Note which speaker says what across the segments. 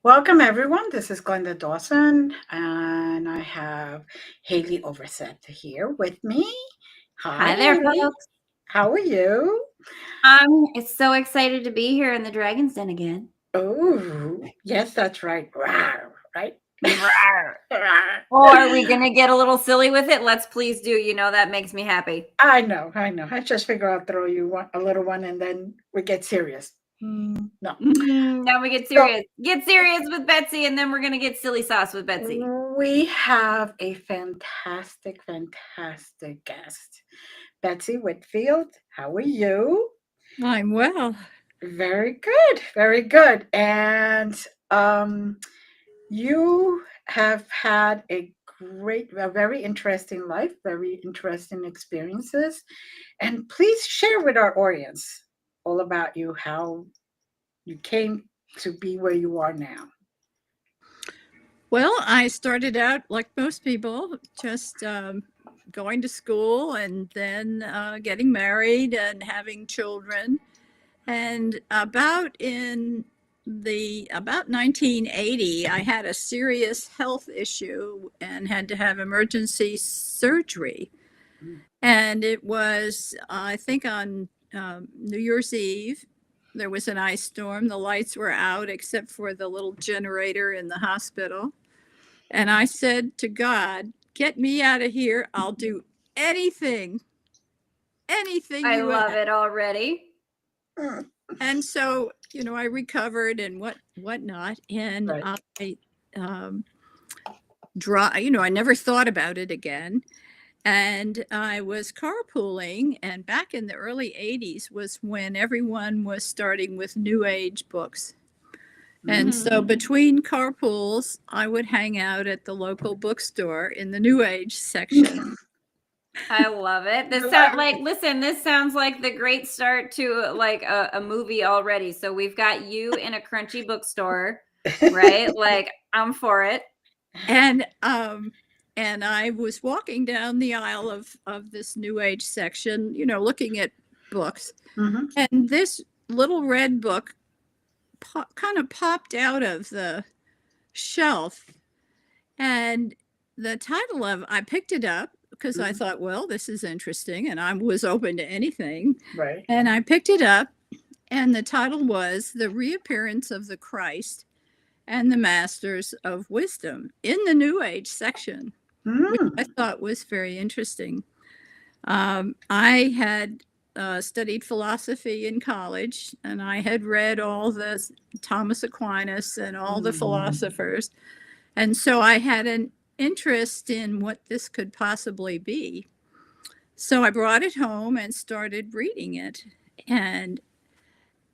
Speaker 1: Welcome, everyone. This is Glenda Dawson, and I have Haleigh Overseth here with me. Hi,
Speaker 2: Hi there,
Speaker 1: Haleigh.
Speaker 2: folks.
Speaker 1: How are you?
Speaker 2: I'm so excited to be here in the Dragon's Den again.
Speaker 1: Oh, yes, that's right. Rawr, right?
Speaker 2: Rawr.
Speaker 1: Rawr.
Speaker 2: Or are we going to get a little silly with it? Let's please do. You know, that makes me happy.
Speaker 1: I know. I just figure I'll throw you a little one, and then we get serious. No.
Speaker 2: Now we get
Speaker 1: So
Speaker 2: serious. Get serious with Betsy, and then we're going to get silly sauce with Betsy.
Speaker 1: we have a fantastic guest. Betsy Whitfill, how are you?
Speaker 3: I'm well.
Speaker 1: Very good, very good. And you have had a very interesting life, very interesting experiences. And please share with our audience all about you, how you came to be where you are now.
Speaker 3: Well, I started out like most people, just going to school and then getting married and having children. And about 1980, I had a serious health issue and had to have emergency surgery. And it was, I think, on New Year's Eve. There was an ice storm. The lights were out except for the little generator in the hospital. And I said to God, get me out of here. I'll do anything. Anything
Speaker 2: I
Speaker 3: you
Speaker 2: love
Speaker 3: ask.
Speaker 2: it already.
Speaker 3: And so, I recovered and whatnot. And
Speaker 1: Right.
Speaker 3: I never thought about it again. And I was carpooling, and back in the early 80s was when everyone was starting with New Age books. And so between carpools, I would hang out at the local bookstore in the New Age section.
Speaker 2: I love it. This sounds like the great start to like a movie already. So we've got you in a crunchy bookstore, right? Like, I'm for it.
Speaker 3: And I was walking down the aisle of this New Age section, looking at books. And this little red book kind of popped out of the shelf. And the title I picked it up because I thought, well, this is interesting. And I was open to anything.
Speaker 1: Right.
Speaker 3: And I picked it up, and the title was The Reappearance of the Christ and the Masters of Wisdom in the New Age section, which I thought was very interesting. I had studied philosophy in college, and I had read all the Thomas Aquinas and all the philosophers. And so I had an interest in what this could possibly be. So I brought it home and started reading it. And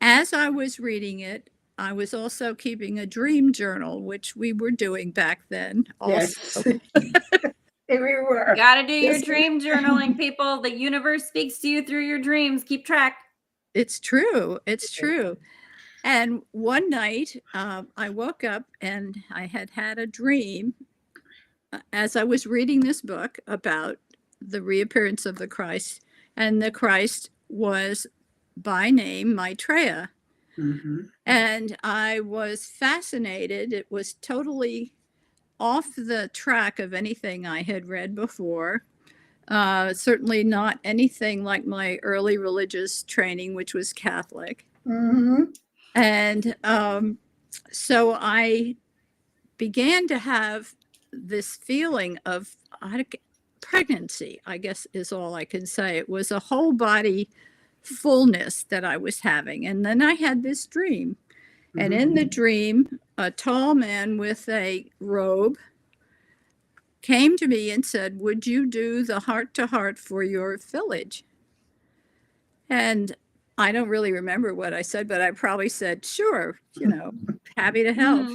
Speaker 3: as I was reading it, I was also keeping a dream journal, which we were doing back then. Also.
Speaker 1: Yes. We were.
Speaker 2: Gotta do your dream journaling, people. The universe speaks to you through your dreams. Keep track.
Speaker 3: It's true. It's true. And one night I woke up and I had a dream as I was reading this book about the reappearance of the Christ. And the Christ was by name Maitreya. And I was fascinated. It was totally off the track of anything I had read before. Certainly not anything like my early religious training, which was Catholic. And so I began to have this feeling of pregnancy, I guess is all I can say. It was a whole body fullness that I was having. And then I had this dream. And in the dream, a tall man with a robe came to me and said, would you do the heart-to-heart for your village? And I don't really remember what I said, but I probably said, sure, happy to help.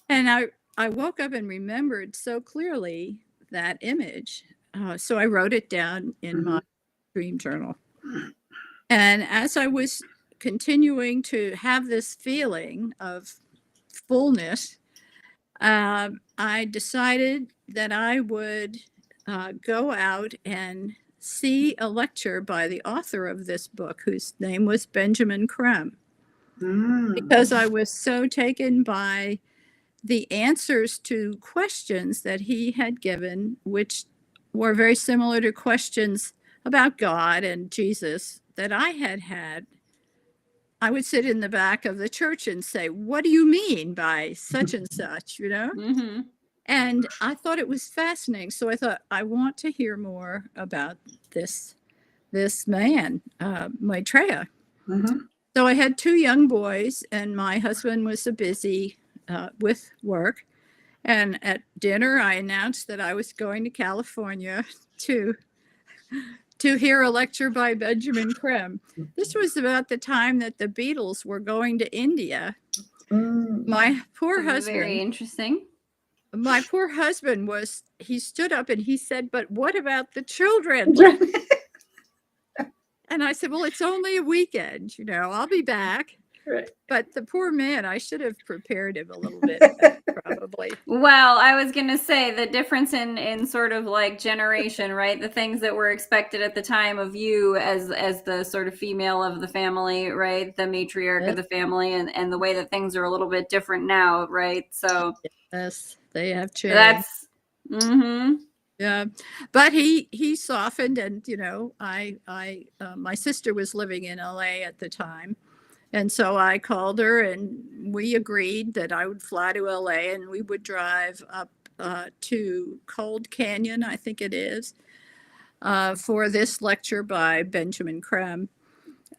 Speaker 3: And I woke up and remembered so clearly that image. So I wrote it down in my dream journal. And as I was continuing to have this feeling of fullness, I decided that I would go out and see a lecture by the author of this book, whose name was Benjamin Crumb. because I was so taken by the answers to questions that he had given, which were very similar to questions about God and Jesus that I had had. I would sit in the back of the church and say, "What do you mean by such and such?"
Speaker 2: Mm-hmm.
Speaker 3: And I thought it was fascinating. So I thought, I want to hear more about this man, Maitreya.
Speaker 1: Mm-hmm.
Speaker 3: So I had two young boys, and my husband was so busy with work. And at dinner, I announced that I was going to California to hear a lecture by Benjamin Creme. This was about the time that the Beatles were going to India. My poor husband.
Speaker 2: Very interesting.
Speaker 3: My poor husband he stood up and he said, "But what about the children?" And I said, "Well, it's only a weekend, I'll be back."
Speaker 1: Right.
Speaker 3: But the poor man, I should have prepared him a little bit better, probably.
Speaker 2: Well, I was going to say the difference in sort of like generation, right? The things that were expected at the time of you as the sort of female of the family, right? The matriarch of the family, and the way that things are a little bit different now, right? So
Speaker 3: yes, they have changed.
Speaker 2: That's
Speaker 3: yeah, but he softened, and my sister was living in LA at the time. And so I called her and we agreed that I would fly to LA and we would drive up to Cold Canyon, I think it is, for this lecture by Benjamin Creme.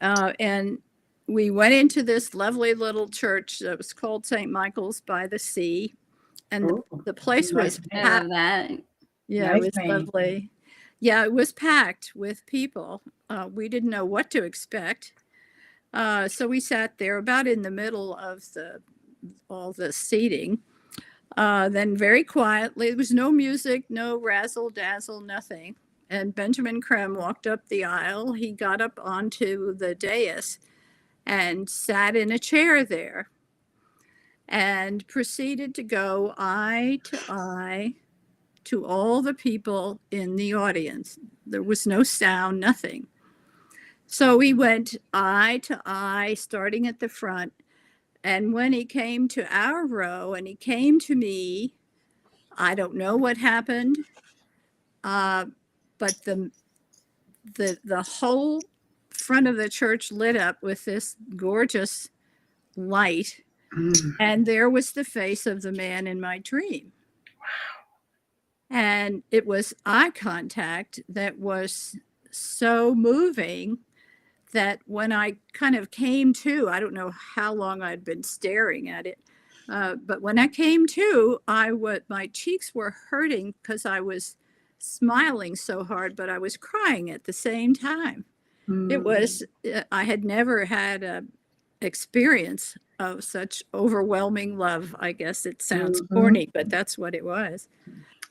Speaker 3: And we went into this lovely little church that was called St. Michael's by the Sea. And the place was packed.
Speaker 2: I love that.
Speaker 3: Yeah,
Speaker 1: nice
Speaker 3: it was
Speaker 1: name.
Speaker 3: lovely. Yeah, it was packed with people. We didn't know what to expect. So we sat there about in the middle of all the seating. Then very quietly, there was no music, no razzle dazzle, nothing. And Benjamin Creme walked up the aisle. He got up onto the dais and sat in a chair there and proceeded to go eye to eye to all the people in the audience. There was no sound, nothing. So we went eye to eye, starting at the front. And when he came to our row and he came to me, I don't know what happened, but the whole front of the church lit up with this gorgeous light. And there was the face of the man in my dream. Wow. And it was eye contact that was so moving that when I kind of came to, I don't know how long I'd been staring at it, but when I came to, my cheeks were hurting because I was smiling so hard, but I was crying at the same time. It was, I had never had an experience of such overwhelming love. I guess it sounds corny, but that's what it was.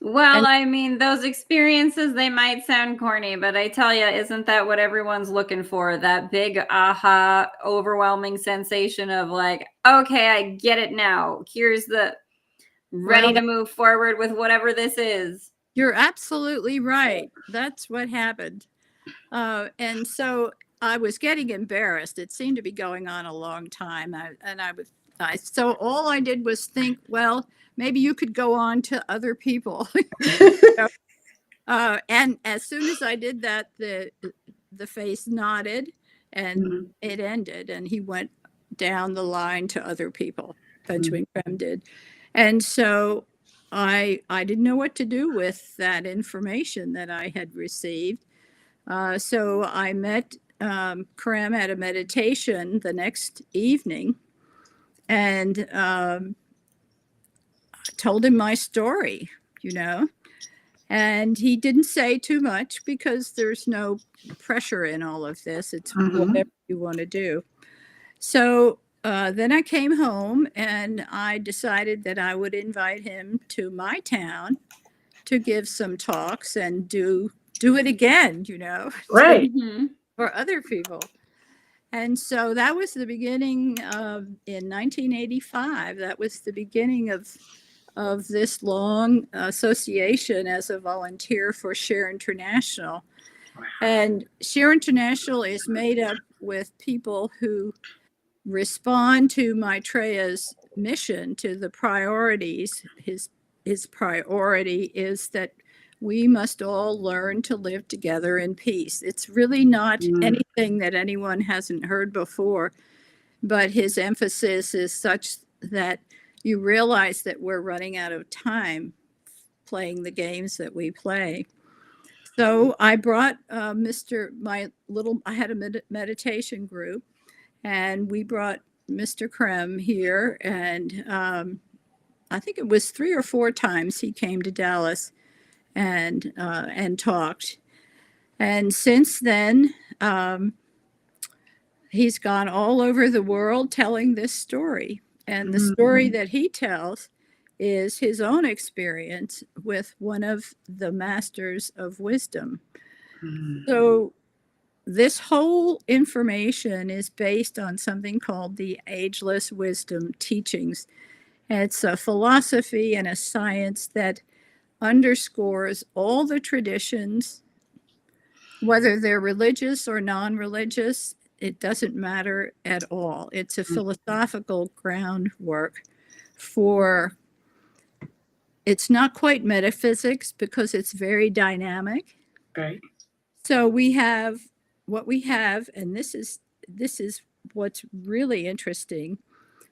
Speaker 2: Well, I mean, those experiences, they might sound corny, but I tell you, isn't that what everyone's looking for? That big aha, overwhelming sensation of like, okay, I get it now. Here's the ready to move forward with whatever this is.
Speaker 3: You're absolutely right. That's what happened. And so I was getting embarrassed. It seemed to be going on a long time. So all I did was think, well, maybe you could go on to other people. And as soon as I did that, the face nodded and it ended. And he went down the line to other people. Benjamin Creme did. And so I didn't know what to do with that information that I had received. So I met Creme at a meditation the next evening and told him my story, and he didn't say too much because there's no pressure in all of this. It's whatever you want to do. So then I came home and I decided that I would invite him to my town to give some talks and do it again,
Speaker 1: Right.
Speaker 3: for other people. And so that was the beginning in 1985. That was the beginning of this long association as a volunteer for Share International. And Share International is made up with people who respond to Maitreya's mission, to the priorities. His priority is that we must all learn to live together in peace. It's really not anything that anyone hasn't heard before, but his emphasis is such that you realize that we're running out of time playing the games that we play. So I brought I had a meditation group, and we brought Mr. Krem here, and I think it was 3 or 4 times he came to Dallas and talked. And since then, he's gone all over the world telling this story. And the story that he tells is his own experience with one of the masters of wisdom. So this whole information is based on something called the Ageless Wisdom Teachings. It's a philosophy and a science that underscores all the traditions, whether they're religious or non-religious. It doesn't matter at all. It's a philosophical groundwork for, it's not quite metaphysics because it's very dynamic.
Speaker 1: Right.
Speaker 3: So we have what we have, and this is what's really interesting.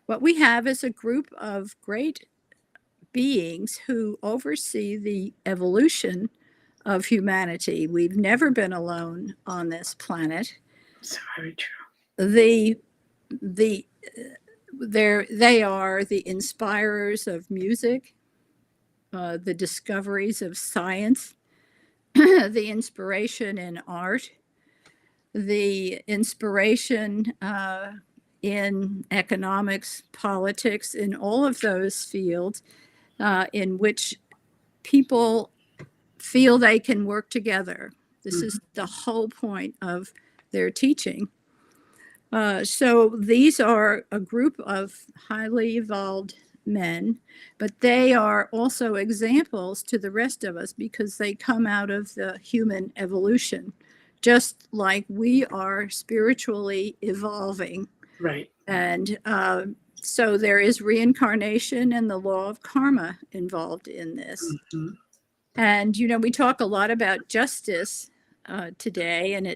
Speaker 3: What we have is a group of great beings who oversee the evolution of humanity. We've never been alone on this planet.
Speaker 1: It's very true.
Speaker 3: They are the inspirers of music, the discoveries of science, the inspiration in art, the inspiration in economics, politics, in all of those fields in which people feel they can work together. This is the whole point of their teaching. So these are a group of highly evolved men, but they are also examples to the rest of us because they come out of the human evolution, just like we are spiritually evolving.
Speaker 1: Right.
Speaker 3: And so there is reincarnation and the law of karma involved in this. And, you know, we talk a lot about justice today, and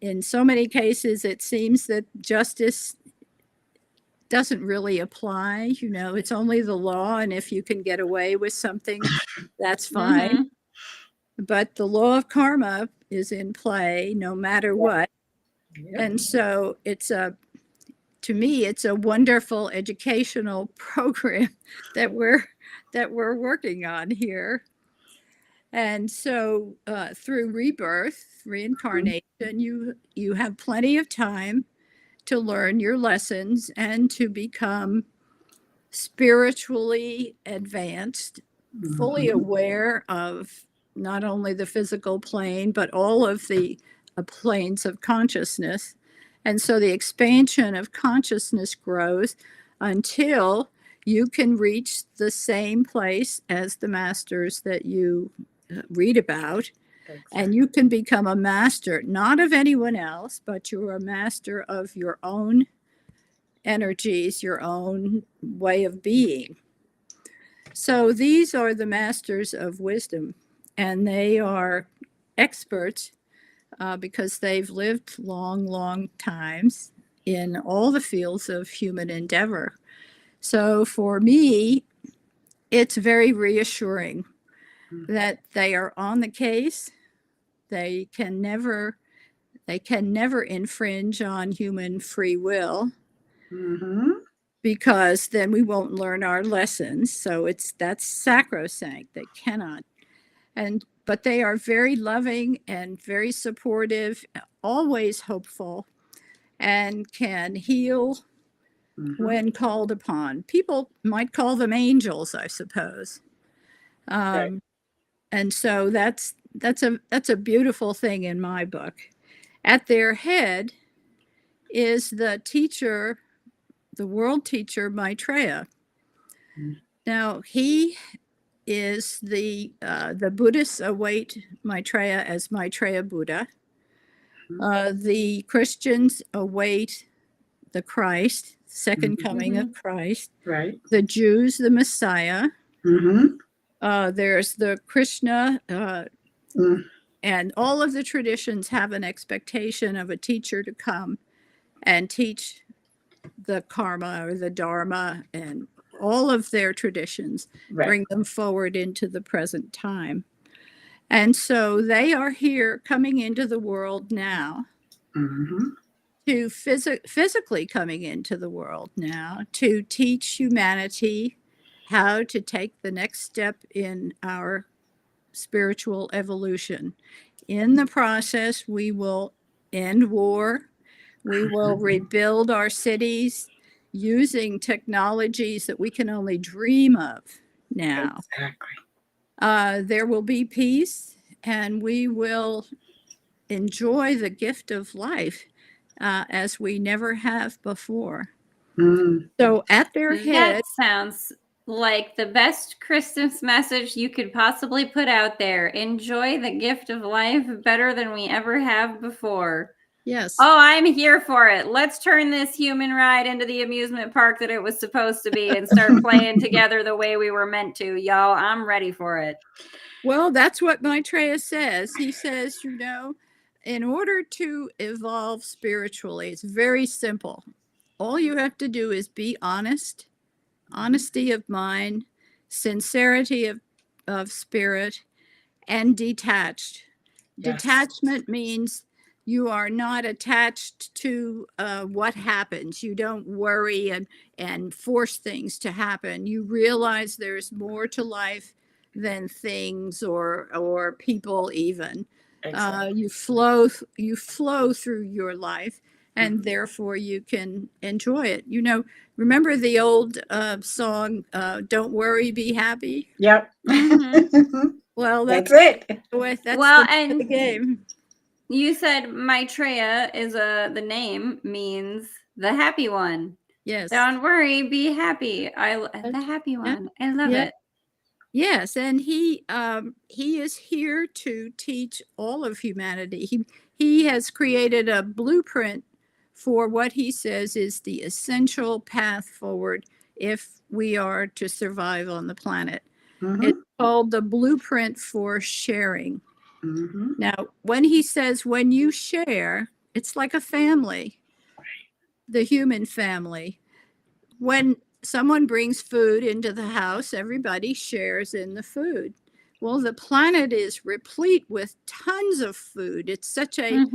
Speaker 3: in so many cases, it seems that justice doesn't really apply. You know, it's only the law, and if you can get away with something, that's fine. But the law of karma is in play no matter what. And so to me, it's a wonderful educational program that we're working on here. And so through rebirth, reincarnation, you have plenty of time to learn your lessons and to become spiritually advanced, fully aware of not only the physical plane, but all of the planes of consciousness. And so the expansion of consciousness grows until you can reach the same place as the masters that you read about. And you can become a master, not of anyone else, but you're a master of your own energies, your own way of being. So these are the masters of wisdom, and they are experts because they've lived long times in all the fields of human endeavor. So for me, it's very reassuring that they are on the case. They can never infringe on human free will, because then we won't learn our lessons. So that's sacrosanct. They cannot. But they are very loving and very supportive, always hopeful, and can heal when called upon. People might call them angels, I suppose. And so that's a beautiful thing in my book. At their head is the teacher, the world teacher Maitreya. Now he is the Buddhists await Maitreya as Maitreya Buddha. The Christians await the Christ, second coming of Christ.
Speaker 1: Right.
Speaker 3: The Jews, the Messiah. There's the Krishna, and all of the traditions have an expectation of a teacher to come and teach the karma or the dharma, and all of their traditions, bring them forward into the present time. And so they are here coming into the world now, to physically coming into the world now, to teach humanity how to take the next step in our spiritual evolution. In the process, we will end war. We will rebuild our cities using technologies that we can only dream of now.
Speaker 1: Exactly.
Speaker 3: There will be peace, and we will enjoy the gift of life as we never have before. So at their head.
Speaker 2: That sounds like the best Christmas message you could possibly put out there. Enjoy the gift of life better than we ever have before.
Speaker 3: Yes.
Speaker 2: Oh, I'm here for it. Let's turn this human ride into the amusement park that it was supposed to be and start playing together the way we were meant to, y'all. I'm ready for it.
Speaker 3: Well, that's what Maitreya says. He says, you know, in order to evolve spiritually, it's very simple. All you have to do is be honest, honesty of mind, sincerity of spirit, and detached.
Speaker 1: Yes.
Speaker 3: Detachment means you are not attached to what happens. You don't worry and force things to happen. You realize there's more to life than things or people even.
Speaker 1: Exactly.
Speaker 3: You flow through your life, and therefore you can enjoy it. You know, remember the old song, Don't Worry, Be Happy?
Speaker 1: Yep.
Speaker 3: Well,
Speaker 1: that's it.
Speaker 3: That's
Speaker 2: and
Speaker 3: the game.
Speaker 2: You said Maitreya is the name means the happy one.
Speaker 3: Yes.
Speaker 2: Don't worry, be happy. The happy one. I love it.
Speaker 3: Yes, and he is here to teach all of humanity. He has created a blueprint for what he says is the essential path forward if we are to survive on the planet. It's called the blueprint for sharing. Now, when he says when you share, it's like a family, the human family. When someone brings food into the house, everybody shares in the food. Well, the planet is replete with tons of food. It's such a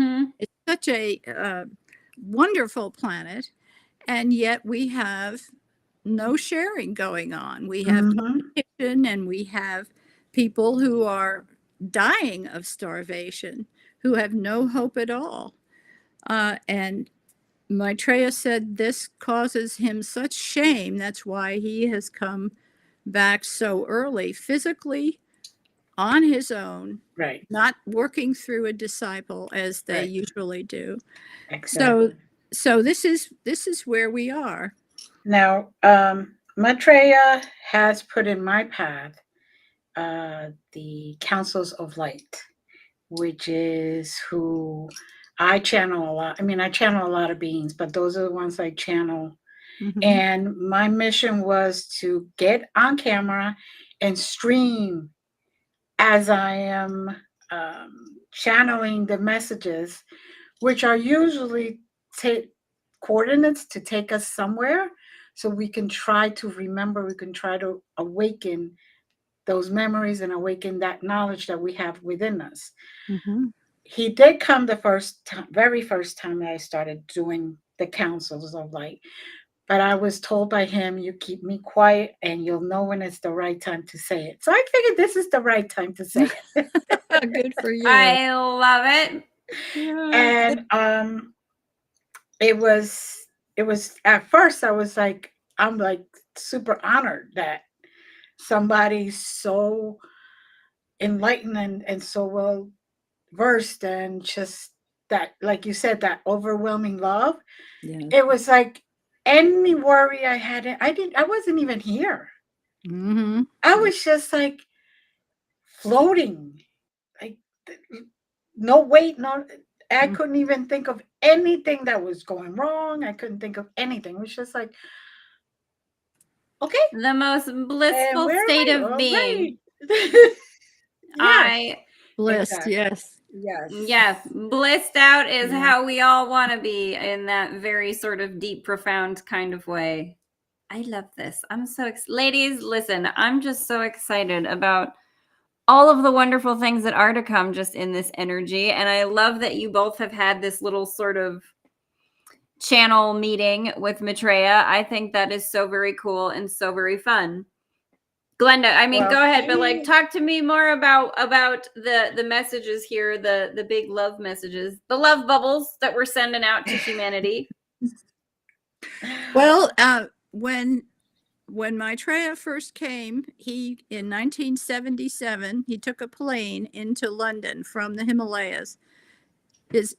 Speaker 3: wonderful planet, and yet we have no sharing going on. We have competition, and we have people who are dying of starvation, who have no hope at all. And Maitreya said this causes him such shame. That's why he has come back so early, physically on his own, not working through a disciple as they usually do.
Speaker 1: Exactly.
Speaker 3: So this is where we are.
Speaker 1: Now, Maitreya has put in my path the Councils of Light, which is who I channel a lot. I mean, I channel a lot of beings, but those are the ones I channel. And my mission was to get on camera and stream as I am channeling the messages, which are usually coordinates to take us somewhere, so we can try to remember, we can try to awaken those memories and awaken that knowledge that we have within us. He did come the very first time that I started doing the Councils of Light, but I was told by him, you keep me quiet and you'll know when it's the right time to say it. So I figured this is the right time to say it.
Speaker 3: Good for you.
Speaker 2: I love it.
Speaker 1: And it was at first I'm like super honored that somebody so enlightened and so well versed, and just that, like you said, that overwhelming love. It was like any worry I had, I wasn't even here. I was just like floating, like no weight, no, I couldn't even think of anything that was going wrong. I couldn't think of anything. It was just like, okay,
Speaker 2: The most
Speaker 1: and
Speaker 2: blissful
Speaker 1: where
Speaker 2: state
Speaker 1: am I?
Speaker 2: of
Speaker 1: All
Speaker 2: being.
Speaker 1: right. Yes,
Speaker 2: I
Speaker 3: Blessed,
Speaker 1: exactly.
Speaker 3: yes.
Speaker 1: Yes.
Speaker 2: Yes, blissed out is
Speaker 3: Yeah.
Speaker 2: how we all want to be, in that very sort of deep, profound kind of way. I love this. I'm so ladies, listen, I'm just so excited about all of the wonderful things that are to come just in this energy. And I love that you both have had this little sort of channel meeting with Maitreya. I think that is so very cool and so very fun. Glenda, I mean,
Speaker 1: Well,
Speaker 2: go ahead, but like, talk to me more about the messages here, the big love messages, the love bubbles that we're sending out to humanity.
Speaker 3: Well, when Maitreya first came, he in 1977 he took a plane into London from the Himalayas.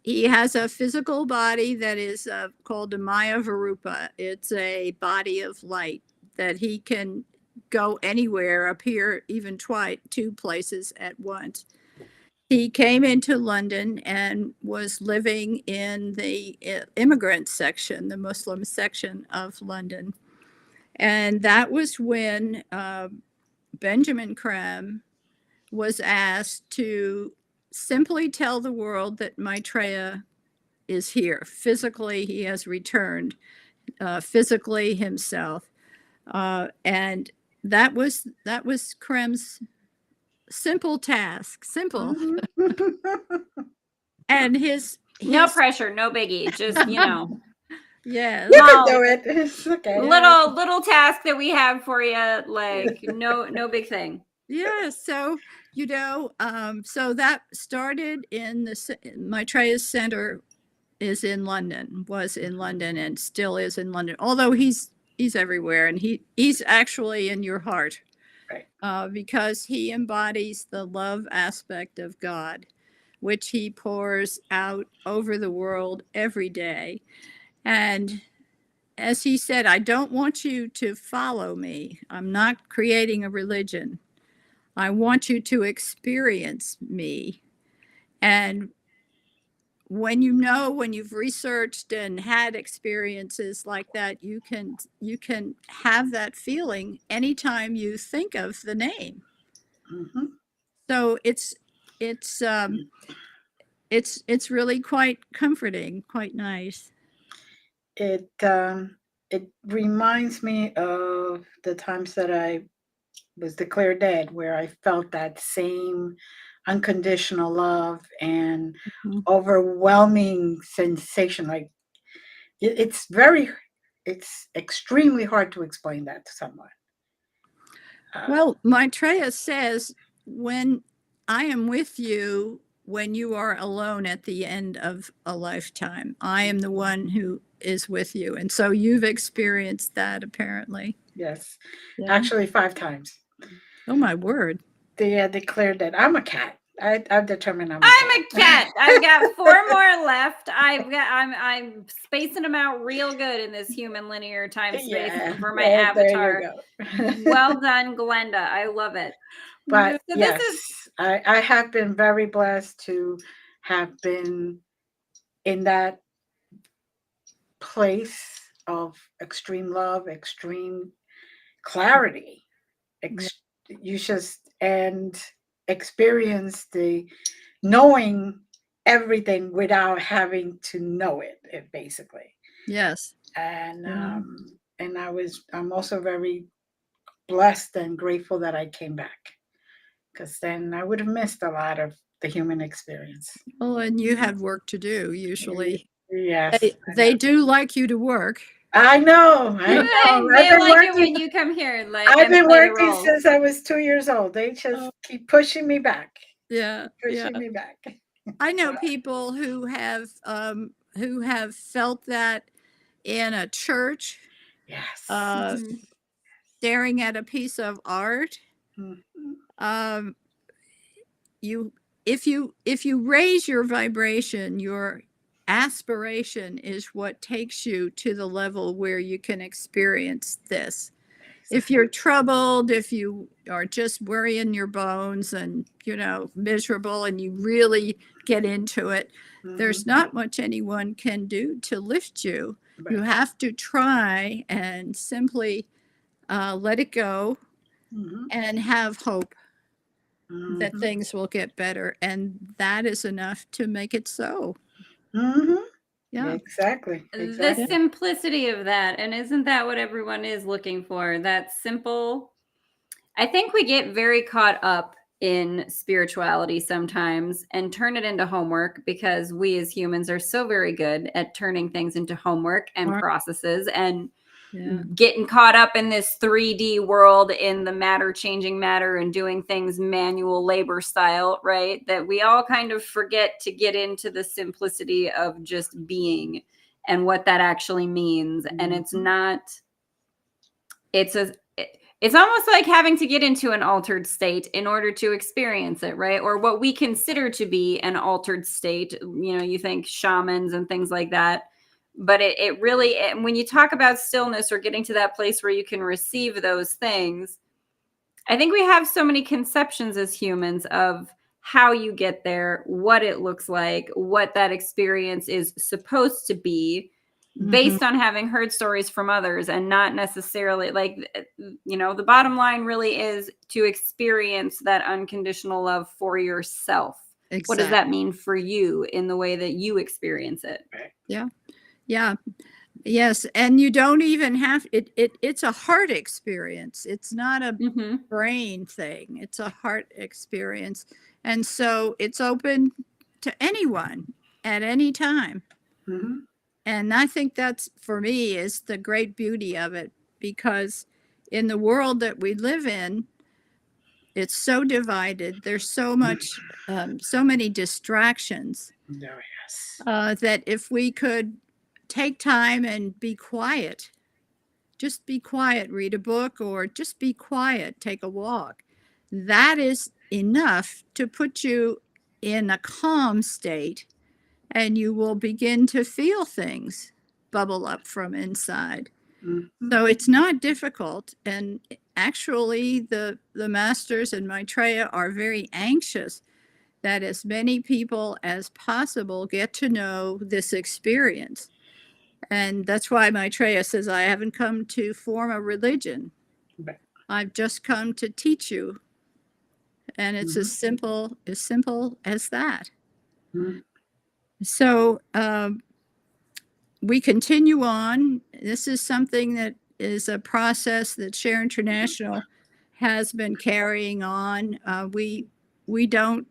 Speaker 3: He has a physical body that is called a Maya Varupa. It's a body of light that he can go anywhere, appear even two places at once. He came into London and was living in the immigrant section, the Muslim section of London. And that was when Benjamin Crumb was asked to simply tell the world that Maitreya is here. Physically, he has returned, physically himself. And that was Crumb's simple task, simple. And his
Speaker 2: no pressure, no biggie, just, you know.
Speaker 3: Yeah.
Speaker 1: You can do it. It's okay.
Speaker 2: Little task that we have for you, like no big thing.
Speaker 3: Yeah, so so that started in Maitreya's center was in London and still is in London. Although he's everywhere, and he's actually in your heart,
Speaker 1: right?
Speaker 3: Because he embodies the love aspect of God, which he pours out over the world every day. And as he said, I don't want you to follow me. I'm not creating a religion. I want you to experience me. And when you've researched and had experiences like that, you can have that feeling anytime you think of the name.
Speaker 1: Mm-hmm.
Speaker 3: So it's really quite comforting, quite nice.
Speaker 1: It reminds me of the times that I was declared dead, where I felt that same unconditional love and overwhelming sensation. Like it's extremely hard to explain that to someone.
Speaker 3: Well, Maitreya says, when I am with you, when you are alone at the end of a lifetime, I am the one who is with you. And so you've experienced that, apparently.
Speaker 1: Yes.
Speaker 3: Yeah.
Speaker 1: Actually 5 times.
Speaker 3: Oh, my word.
Speaker 1: They declared that I'm a cat. I've determined I'm
Speaker 2: a cat. I've got 4 more left. I'm spacing them out real good in this human linear time space for my avatar.
Speaker 1: There you go.
Speaker 2: Well done, Glenda. I love it.
Speaker 1: But
Speaker 2: so
Speaker 1: yes, I have been very blessed to have been in that place of extreme love, extreme clarity. You just and experience the knowing everything without having to know it basically.
Speaker 3: Yes.
Speaker 1: And I'm also very blessed and grateful that I came back, because then I would have missed a lot of the human experience.
Speaker 3: Oh, and you had work to do, usually.
Speaker 1: Yes.
Speaker 3: They do like you to work.
Speaker 1: I know.
Speaker 2: They like it when you come here. Like,
Speaker 1: I've been working since I was 2 years old. They just keep pushing me back.
Speaker 3: Yeah.
Speaker 1: Pushing me back.
Speaker 3: I know people who have felt that in a church.
Speaker 1: Yes.
Speaker 3: Staring at a piece of art.
Speaker 1: Mm-hmm.
Speaker 3: If you raise your vibration, your aspiration is what takes you to the level where you can experience this. if you're troubled, if you are just worrying your bones and, miserable and you really get into it, there's not much anyone can do to lift you. You have to try and simply let it go and have hope that things will get better. And that is enough to make it so. Yeah.
Speaker 1: Exactly.
Speaker 2: The simplicity of that. And isn't that what everyone is looking for? That simple. I think we get very caught up in spirituality sometimes and turn it into homework, because we as humans are so very good at turning things into homework and processes and getting caught up in this 3D world, in the matter changing matter and doing things manual labor style, right? That we all kind of forget to get into the simplicity of just being and what that actually means. And it's not, it's almost like having to get into an altered state in order to experience it, right? Or what we consider to be an altered state. You think shamans and things like that. But it really, when you talk about stillness or getting to that place where you can receive those things, I think we have so many conceptions as humans of how you get there, what it looks like, what that experience is supposed to be, based on having heard stories from others, and not necessarily the bottom line really is to experience that unconditional love for yourself. Exactly. What does that mean for you in the way that you experience it?
Speaker 3: Yeah. Yeah. Yes. And you don't even have it's a heart experience. It's not a brain thing. It's a heart experience. And so it's open to anyone at any time. And I think that's, for me, is the great beauty of it, because in the world that we live in, it's so divided. There's so much, so many distractions. That if we could take time and be quiet, just be quiet, read a book, or just be quiet, take a walk, that is enough to put you in a calm state, and you will begin to feel things bubble up from inside. So it's not difficult. And actually, the masters and Maitreya are very anxious that as many people as possible get to know this experience. And that's why Maitreya says, I haven't come to form a religion. I've just come to teach you. And it's as simple as that. So we continue on. This is something that is a process that Share International has been carrying on. We don't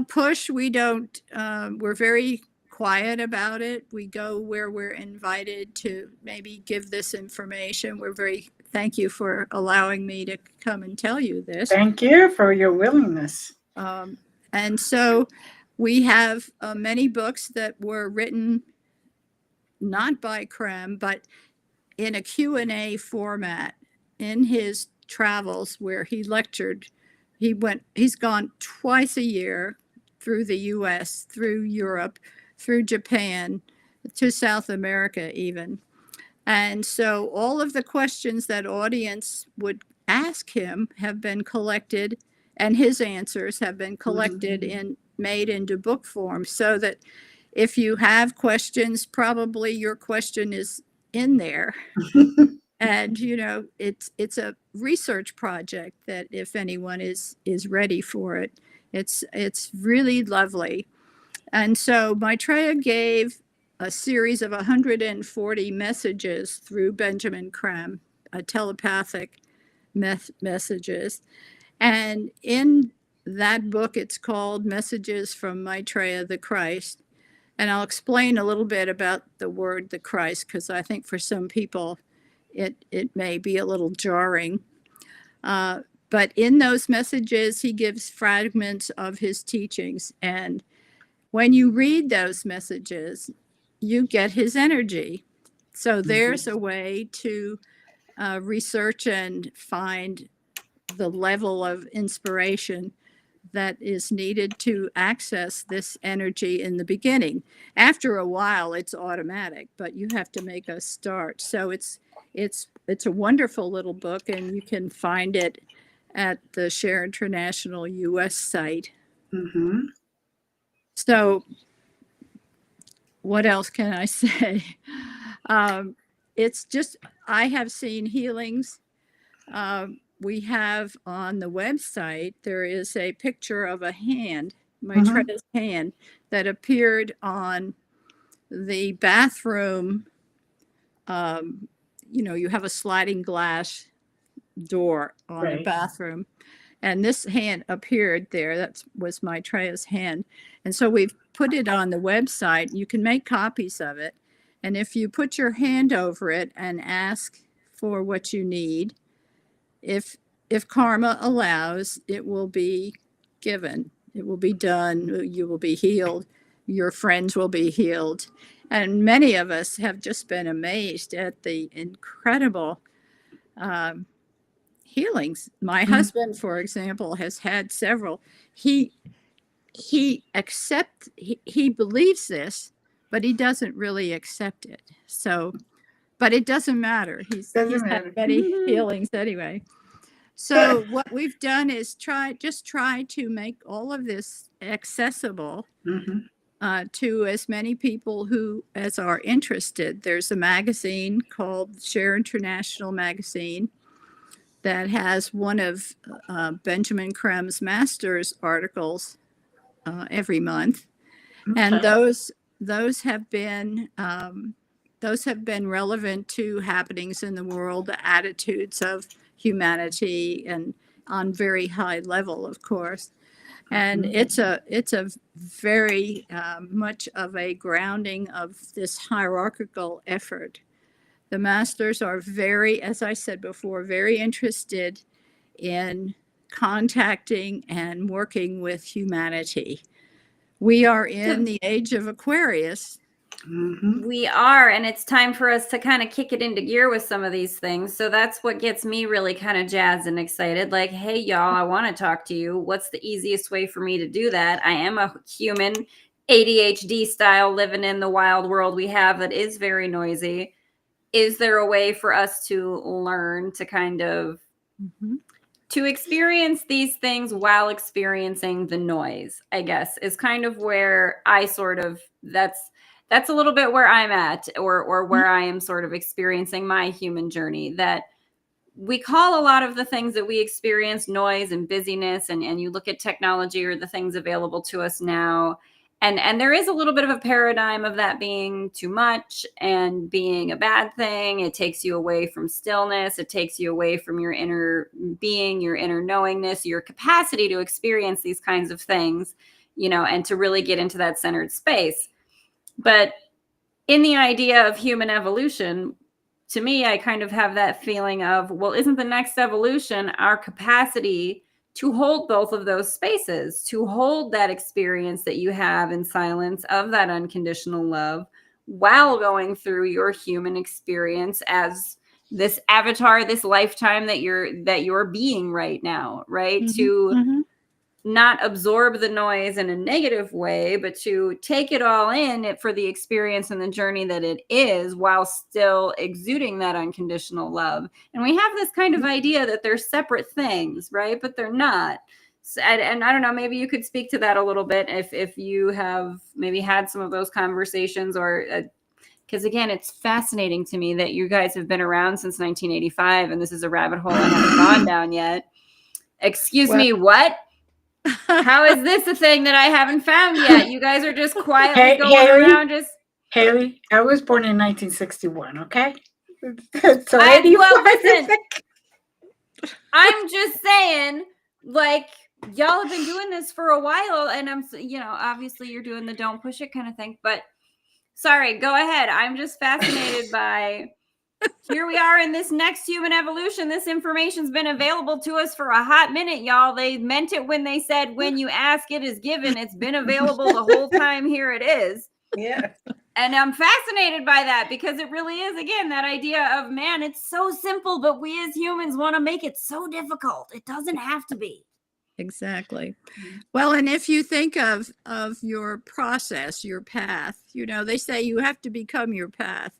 Speaker 3: push. We're very quiet about it. We go where we're invited to maybe give this information. Thank you for allowing me to come and tell you this.
Speaker 1: Thank you for your willingness.
Speaker 3: And so we have many books that were written not by 𝓕𝓻𝓪𝓷𝓴𝓲, but in a Q&A format in his travels where he lectured. He's gone twice a year through the US, through Europe, through Japan, to South America even. And so all of the questions that audience would ask him have been collected, and his answers have been collected and made into book form, so that if you have questions, probably your question is in there. And, it's a research project that if anyone is ready for it, it's really lovely. And so Maitreya gave a series of 140 messages through Benjamin Crumb, telepathic messages. And in that book, it's called Messages from Maitreya the Christ. And I'll explain a little bit about the word the Christ, because I think for some people it may be a little jarring. But in those messages, he gives fragments of his teachings. And when you read those messages, you get his energy. So there's a way to research and find the level of inspiration that is needed to access this energy in the beginning. After a while, it's automatic, but you have to make a start. So it's it's a wonderful little book, and you can find it at the 𝓕𝓻𝓪𝓷𝓴𝓲 US site.
Speaker 1: Mm-hmm.
Speaker 3: So what else can I say? It's just, I have seen healings. We have on the website, there is a picture of a hand, Maitreya's hand, that appeared on the bathroom. You have a sliding glass door on a
Speaker 1: Right.
Speaker 3: bathroom, and this hand appeared there. That was Maitreya's hand. And so we've put it on the website. You can make copies of it. And if you put your hand over it and ask for what you need, if karma allows, it will be given. It will be done. You will be healed. Your friends will be healed. And many of us have just been amazed at the incredible healings. My husband, for example, has had several. He believes this, but he doesn't really accept it. So, but it doesn't matter. He's had many healings anyway. So what we've done is try to make all of this accessible to as many people who as are interested. There's a magazine called 𝓕𝓻𝓪𝓷𝓴𝓲 magazine that has one of Benjamin Creme's master's articles every month, and those have been relevant to happenings in the world, the attitudes of humanity, and on very high level, of course. And it's a very much of a grounding of this hierarchical effort. The masters are very, as I said before, very interested in contacting and working with humanity. We are in the age of Aquarius.
Speaker 2: We are, and it's time for us to kind of kick it into gear with some of these things. So that's what gets me really kind of jazzed and excited. Like, hey, y'all, I want to talk to you. What's the easiest way for me to do that? I am a human, ADHD style, living in the wild world we have that is very noisy. Is there a way for us to learn to kind of to experience these things while experiencing the noise, I guess, is kind of where I sort of, that's a little bit where I'm at, or where I am sort of experiencing my human journey, that we call a lot of the things that we experience noise and busyness, and you look at technology or the things available to us now, and there is a little bit of a paradigm of that being too much and being a bad thing. It takes you away from stillness. It takes you away from your inner being, your inner knowingness, your capacity to experience these kinds of things, and to really get into that centered space. But in the idea of human evolution, to me, I kind of have that feeling of, well, isn't the next evolution our capacity to hold both of those spaces, to hold that experience that you have in silence of that unconditional love while going through your human experience as this avatar, this lifetime that you're being right now, right? To not absorb the noise in a negative way, but to take it all in for the experience and the journey that it is, while still exuding that unconditional love. And we have this kind of idea that they're separate things, right? But they're not. And I don't know, maybe you could speak to that a little bit if you have maybe had some of those conversations, or because again, it's fascinating to me that you guys have been around since 1985, and this is a rabbit hole I haven't gone down yet. Excuse me, what? How is this a thing that I haven't found yet? You guys are just quietly going around just...
Speaker 1: Haleigh, I was born in 1961, okay? So
Speaker 2: well, listen, I'm just saying, like, y'all have been doing this for a while, and I'm, obviously you're doing the don't push it kind of thing, but sorry, go ahead. I'm just fascinated by... Here we are in this next human evolution. This information's been available to us for a hot minute, y'all. They meant it when they said, when you ask, it is given. It's been available the whole time. Here it is.
Speaker 1: Yeah.
Speaker 2: And I'm fascinated by that, because it really is, again, that idea of, man, it's so simple, but we as humans want to make it so difficult. It doesn't have to be.
Speaker 3: Exactly. Well, and if you think of your process, your path, they say you have to become your path.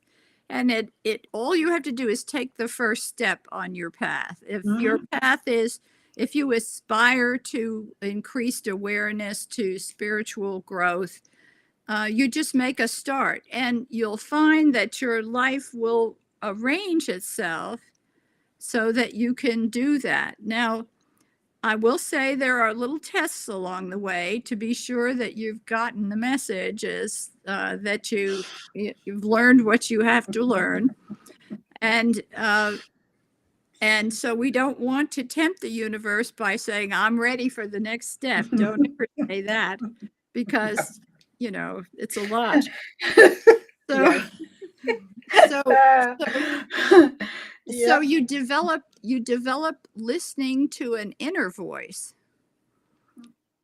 Speaker 3: And it all you have to do is take the first step on your path. If your
Speaker 1: Mhm.
Speaker 3: path is, if you aspire to increased awareness, to spiritual growth, you just make a start, and you'll find that your life will arrange itself so that you can do that. Now, I will say there are little tests along the way to be sure that you've gotten the messages, that you've learned what you have to learn. And and so we don't want to tempt the universe by saying, I'm ready for the next step. Don't ever say that, because, it's a lot. So,
Speaker 1: Yes.
Speaker 3: so, so, so
Speaker 1: Yep.
Speaker 3: you develop listening to an inner voice.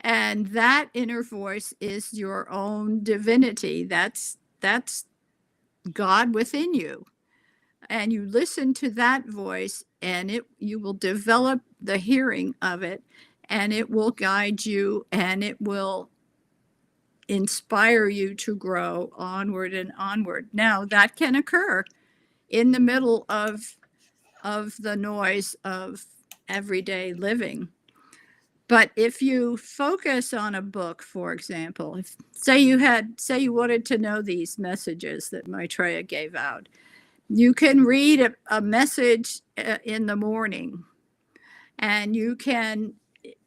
Speaker 3: And that inner voice is your own divinity. That's God within you. And you listen to that voice, and you will develop the hearing of it, and it will guide you, and it will inspire you to grow onward and onward. Now, that can occur in the middle of the noise of everyday living. But if you focus on a book, for example, say you wanted to know these messages that Maitreya gave out, you can read a message in the morning, and you can,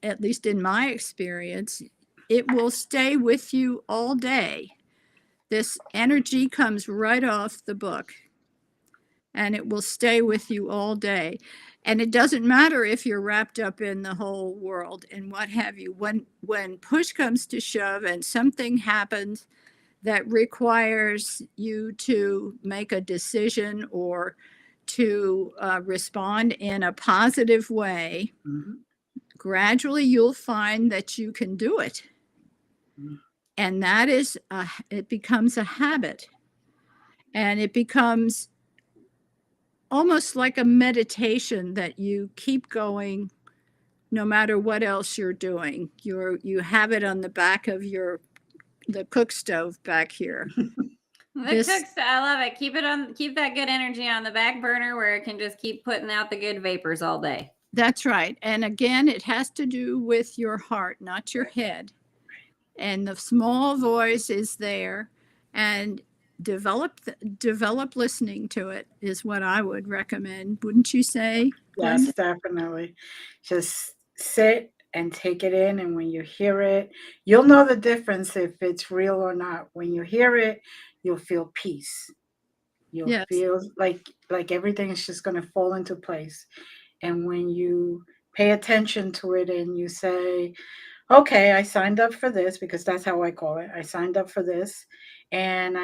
Speaker 3: at least in my experience, it will stay with you all day. This energy comes right off the book, and it will stay with you all day. And it doesn't matter if you're wrapped up in the whole world and what have you. When push comes to shove and something happens that requires you to make a decision or to respond in a positive way,
Speaker 1: Mhm.
Speaker 3: gradually you'll find that you can do it.
Speaker 1: Mhm.
Speaker 3: And that is, it becomes a habit, and it becomes almost like a meditation that you keep going no matter what else you're doing. You have it on the back of the cook stove back here.
Speaker 2: The
Speaker 3: This
Speaker 2: cooks, I love it. Keep that good energy on the back burner where it can just keep putting out the good vapors all day.
Speaker 3: That's right. And again, it has to do with your heart, not your head. And the small voice is there, and develop listening to it is what I would recommend. Wouldn't you say,
Speaker 1: Yes,
Speaker 3: Glenda?
Speaker 1: definitely. Just sit and take it in, and when you hear it, you'll know the difference if it's real or not. When you hear it, you'll feel peace. You'll
Speaker 3: Yes.
Speaker 1: feel like everything is just going to fall into place. And when you pay attention to it and you say, okay, I signed up for this, because that's how I call it. I signed up for this, and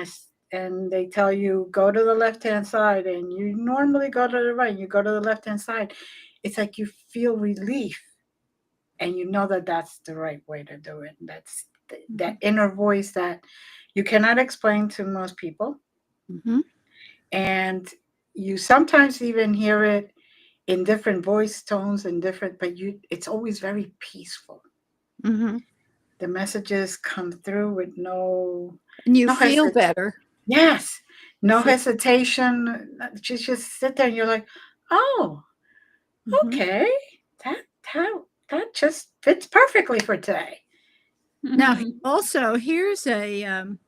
Speaker 1: and they tell you go to the left-hand side, and you normally go to the right. You go to the left-hand side. It's like you feel relief, and you know that that's the right way to do it. That's that inner voice that you cannot explain to most people,
Speaker 3: Mm-hmm.
Speaker 1: and you sometimes even hear it in different voice tones and different, but it's always very peaceful.
Speaker 3: Mm-hmm.
Speaker 1: The messages come through with
Speaker 3: And you
Speaker 1: no
Speaker 3: feel
Speaker 1: hesitation.
Speaker 3: better.
Speaker 1: Yes,
Speaker 3: You
Speaker 1: no
Speaker 3: feel.
Speaker 1: hesitation. Just sit there and you're like, oh,
Speaker 3: Mm-hmm.
Speaker 1: okay, that that just fits perfectly for today.
Speaker 3: Now, also, here's something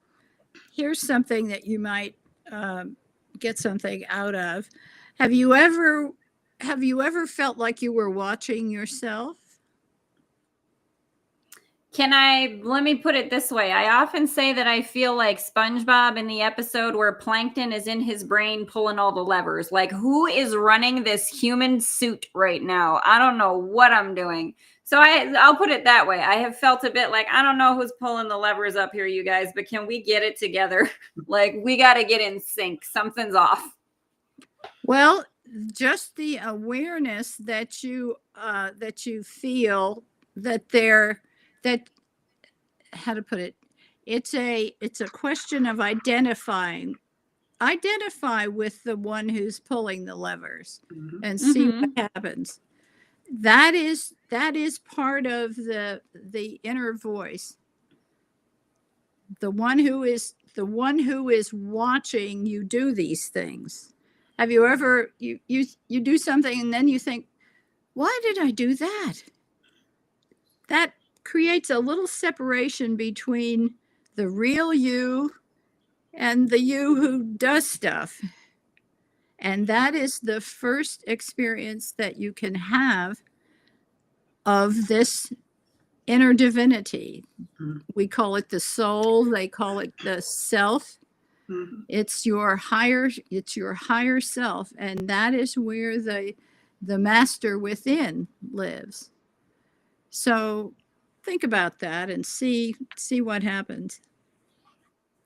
Speaker 3: that you might um, get something out of. Have you ever have you ever felt like you were watching yourself?
Speaker 2: Let me put it this way. I often say that I feel like SpongeBob in the episode where Plankton is in his brain pulling all the levers. Like, who is running this human suit right now? I don't know what I'm doing. So I'll put it that way. I have felt a bit like, I don't know who's pulling the levers up here, you guys, but can we get it together? Like, we got to get in sync. Something's off.
Speaker 3: Well, just the awareness that you feel that that how to put it, it's a question of identify with the one who's pulling the levers
Speaker 1: Mhm.
Speaker 3: and see
Speaker 2: Mm-hmm.
Speaker 3: what happens. That is part of the inner voice. The one who is the one who is watching you do these things. Have you ever, you do something and then you think, why did I do that? That creates a little separation between the real you and the you who does stuff. And that is the first experience that you can have of this inner divinity.
Speaker 1: Mhm.
Speaker 3: We call it the soul, they call it the self.
Speaker 1: Mhm.
Speaker 3: It's your higher self, and that is where the master within lives. So think about that and see what happens.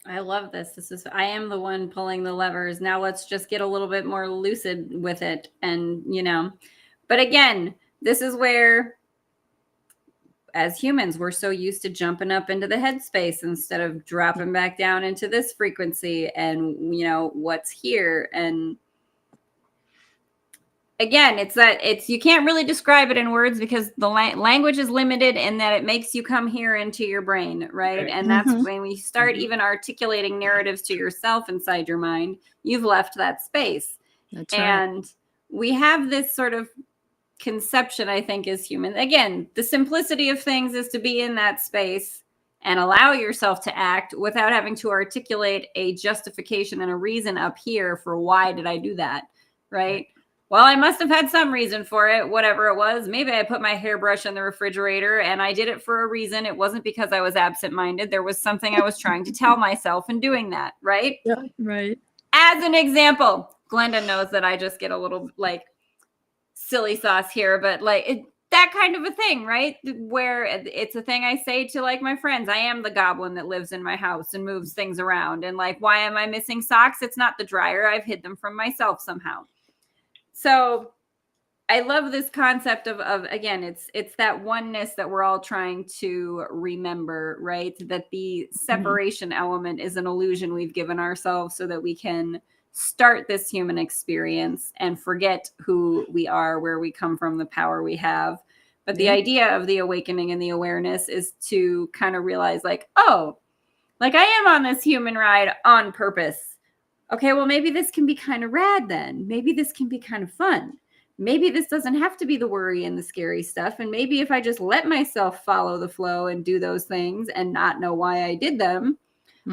Speaker 2: I love this. I am the one pulling the levers. Now let's just get a little bit more lucid with it. And, but again, this is where, as humans, we're so used to jumping up into the headspace instead of dropping back down into this frequency and, what's here. And again, you can't really describe it in words because the language is limited in that it makes you come here into your brain, right? And that's when we start even articulating narratives to yourself inside your mind, you've left that space.
Speaker 3: That's
Speaker 2: and we have this sort of conception, I think, as human. Again, the simplicity of things is to be in that space and allow yourself to act without having to articulate a justification and a reason up here for why did I do that, right? Well, I must have had some reason for it, whatever it was. Maybe I put my hairbrush in the refrigerator and I did it for a reason. It wasn't because I was absent-minded. There was something I was trying to tell myself in doing that, right?
Speaker 3: Yeah, right.
Speaker 2: As an example, Glenda knows that I just get a little silly sauce here, but that kind of a thing, right? Where it's a thing I say to my friends. I am the goblin that lives in my house and moves things around. And why am I missing socks? It's not the dryer. I've hid them from myself somehow. So I love this concept of again, it's that oneness that we're all trying to remember, right? That the separation element is an illusion we've given ourselves so that we can start this human experience and forget who we are, where we come from, the power we have. But the idea of the awakening and the awareness is to kind of realize I am on this human ride on purpose. Okay, well, maybe this can be kind of rad then. Maybe this can be kind of fun. Maybe this doesn't have to be the worry and the scary stuff. And maybe if I just let myself follow the flow and do those things and not know why I did them,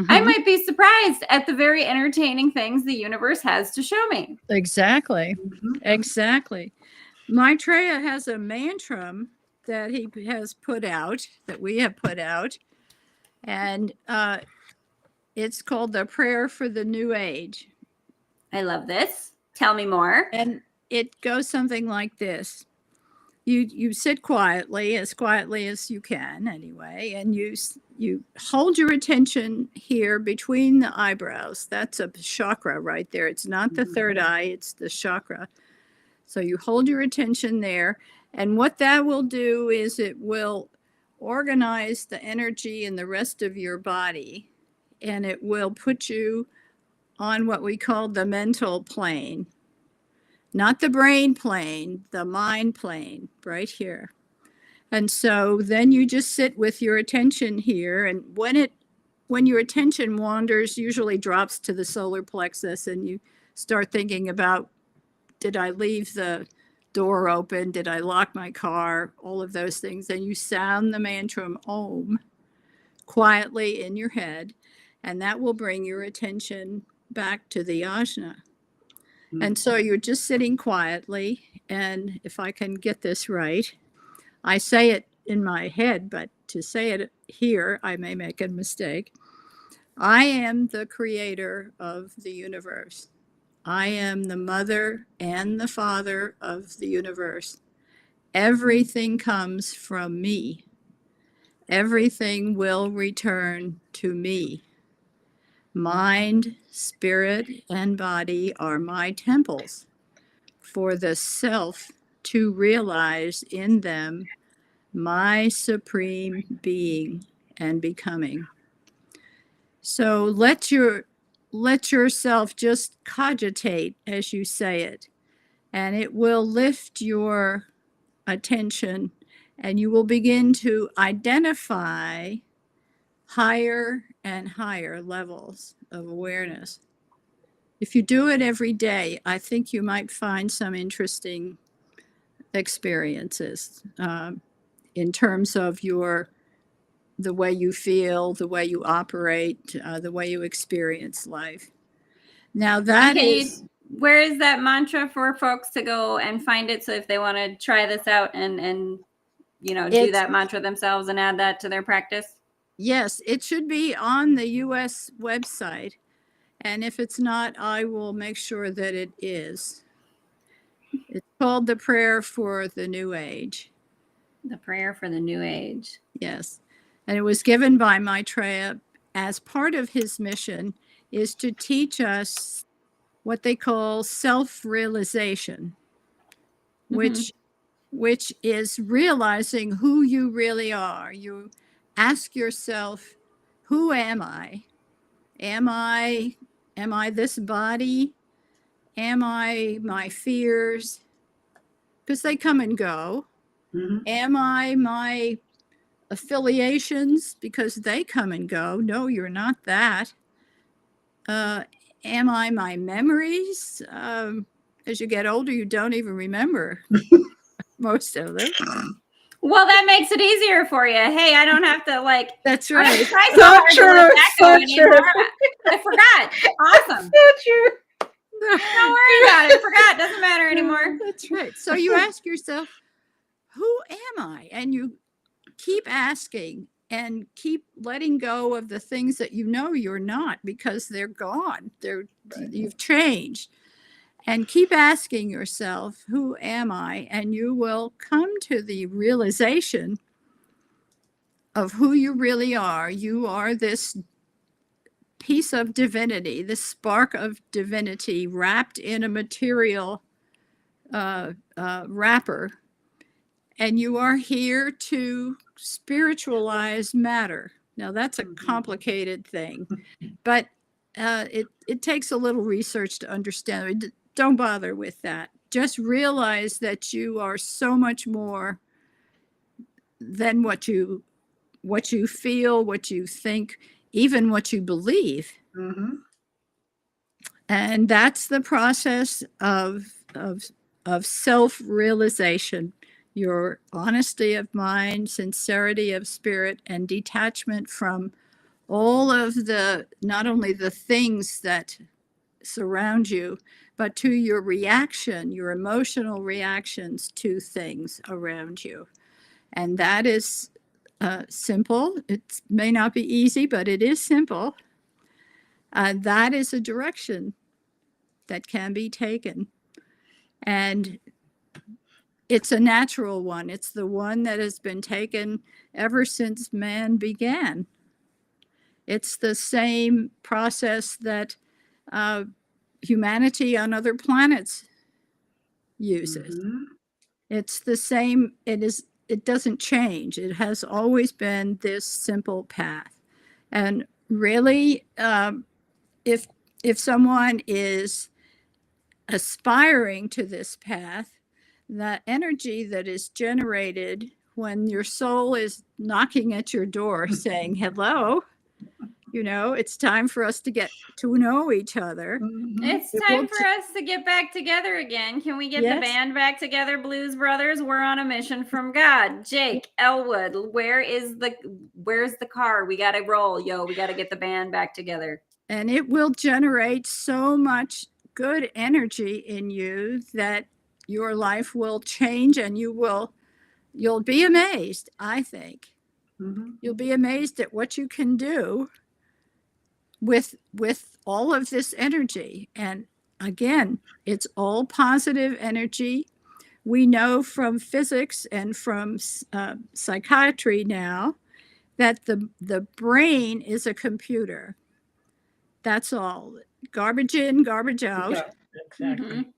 Speaker 2: I might be surprised at the very entertaining things the universe has to show me.
Speaker 3: Exactly. Exactly. Maitreya has a mantra that he has put out, that we have put out, and it's called the Prayer for the New Age.
Speaker 2: I love this. Tell me more.
Speaker 3: And it goes something like this. You sit quietly as you can anyway, and you hold your attention here between the eyebrows. That's a chakra right there. It's not the third eye, it's the chakra. So you hold your attention there, and what that will do is it will organize the energy in the rest of your body, and it will put you on what we call the mental plane. Not the brain plane, the mind plane, right here. And so then you just sit with your attention here, and when your attention wanders, usually drops to the solar plexus, and you start thinking about, did I leave the door open? Did I lock my car? All of those things. Then you sound the mantra Om quietly in your head, and that will bring your attention back to the ajna. And so you're just sitting quietly, and if I can get this right, I say it in my head, but to say it here, I may make a mistake. I am the creator of the universe. I am the mother and the father of the universe. Everything comes from me. Everything will return to me. Mind, spirit, and body are my temples for the self to realize in them my supreme being and becoming. So let yourself just cogitate as you say it, and it will lift your attention, and you will begin to identify higher and higher levels of awareness. If you do it every day, I think you might find some interesting experiences in terms of the way you feel, the way you operate, the way you experience life. Now
Speaker 2: where is that mantra for folks to go and find it? So if they want to try this out and do that mantra themselves and add that to their practice?
Speaker 3: Yes, it should be on the U.S. website. And if it's not, I will make sure that it is. It's called the Prayer for the New Age.
Speaker 2: The Prayer for the New Age.
Speaker 3: Yes. And it was given by Maitreya as part of his mission is to teach us what they call self-realization, which is realizing who you really are. You ask yourself, who am I? Am I this body? Am I my fears? Because they come and go.
Speaker 1: Mhm.
Speaker 3: Am I my affiliations? Because they come and go. No, you're not that. Am I my memories? As you get older, you don't even remember most of them.
Speaker 2: Well, that makes it easier for you. Hey, I don't have to
Speaker 3: That's
Speaker 2: I
Speaker 3: right.
Speaker 2: don't try so
Speaker 1: So
Speaker 2: hard to
Speaker 1: true,
Speaker 2: let that
Speaker 1: so
Speaker 2: go anymore.
Speaker 1: true.
Speaker 2: I forgot. Awesome.
Speaker 1: So true.
Speaker 2: Don't worry about it. Forgot. Doesn't matter anymore.
Speaker 3: That's right. So you ask yourself, who am I? And you keep asking and keep letting go of the things that you know you're not because they're gone. You've changed. And keep asking yourself, who am I? And you will come to the realization of who you really are. You are this piece of divinity, this spark of divinity wrapped in a material wrapper. And you are here to spiritualize matter. Now, that's a complicated thing, but it takes a little research to understand. Don't bother with that. Just realize that you are so much more than what you feel, what you think, even what you believe.
Speaker 1: Mhm.
Speaker 3: And that's the process of self-realization. Your honesty of mind, sincerity of spirit, and detachment from all of not only the things that surround you, but to your reaction, your emotional reactions to things around you. And that is simple. It may not be easy, but it is simple. That is a direction that can be taken. And it's a natural one. It's the one that has been taken ever since man began. It's the same process that humanity on other planets uses.
Speaker 1: Mhm.
Speaker 3: It's the same. It doesn't change. It has always been this simple path. And really, if someone is aspiring to this path, the energy that is generated when your soul is knocking at your door saying, hello, it's time for us to get to know each other.
Speaker 1: Mhm.
Speaker 2: It's time for us to get back together again. Can we get the band back together, Blues Brothers? We're on a mission from God. Jake, Elwood, where's the car? We got to roll, yo. We got to get the band back together.
Speaker 3: And it will generate so much good energy in you that your life will change, and you'll be amazed, I think.
Speaker 1: Mhm.
Speaker 3: You'll be amazed at what you can do with all of this energy. And again, it's all positive energy. We know from physics and from psychiatry now that the brain is a computer. That's all. Garbage in, garbage out.
Speaker 1: Yeah, exactly.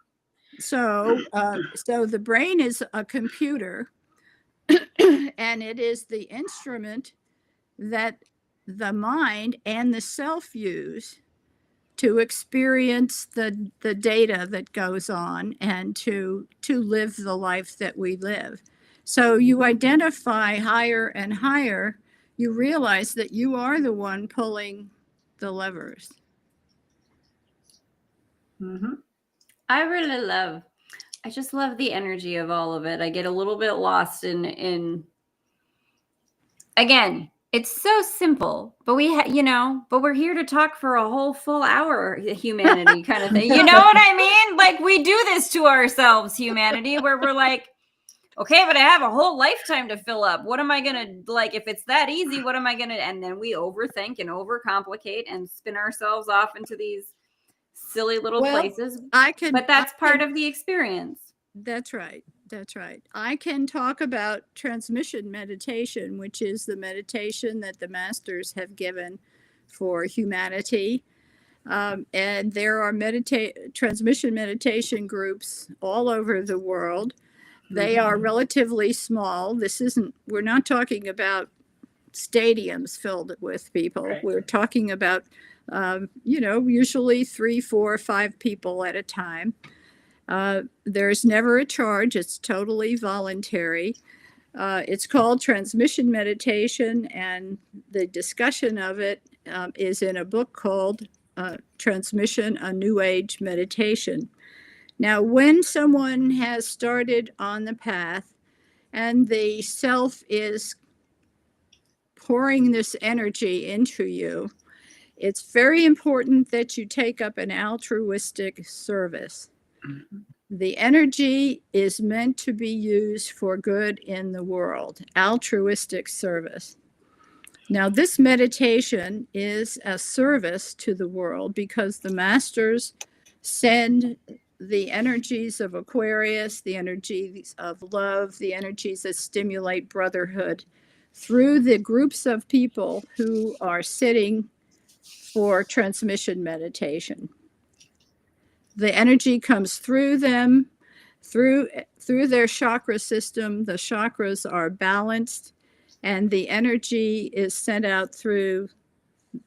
Speaker 3: So the brain is a computer, and it is the instrument that the mind and the self use to experience the data that goes on and to live the life that we live. So you identify higher and higher you realize that you are the one pulling the levers.
Speaker 1: Mm-hmm.
Speaker 2: I just love the energy of all of it. I get a little bit lost in again, it's so simple, but but we're here to talk for a whole full hour, humanity kind of thing. You know what I mean? Like, we do this to ourselves, humanity, where we're like, okay, but I have a whole lifetime to fill up. What am I going to, like, if it's that easy, what am I going to, and then we overthink and overcomplicate and spin ourselves off into these silly little places. But that's part of the experience.
Speaker 3: That's right. That's right. I can talk about transmission meditation, which is the meditation that the masters have given for humanity. And there are transmission meditation groups all over the world. They are relatively small. We're not talking about stadiums filled with people. Right. We're talking about, usually 3, 4, 5 people at a time. There's never a charge. It's totally voluntary. It's called transmission meditation, and the discussion of it is in a book called Transmission, a New Age Meditation. Now, when someone has started on the path and the self is pouring this energy into you, it's very important that you take up an altruistic service. The energy is meant to be used for good in the world, altruistic service. Now, this meditation is a service to the world because the masters send the energies of Aquarius, the energies of love, the energies that stimulate brotherhood through the groups of people who are sitting for transmission meditation. The energy comes through them, through their chakra system. The chakras are balanced, and the energy is sent out through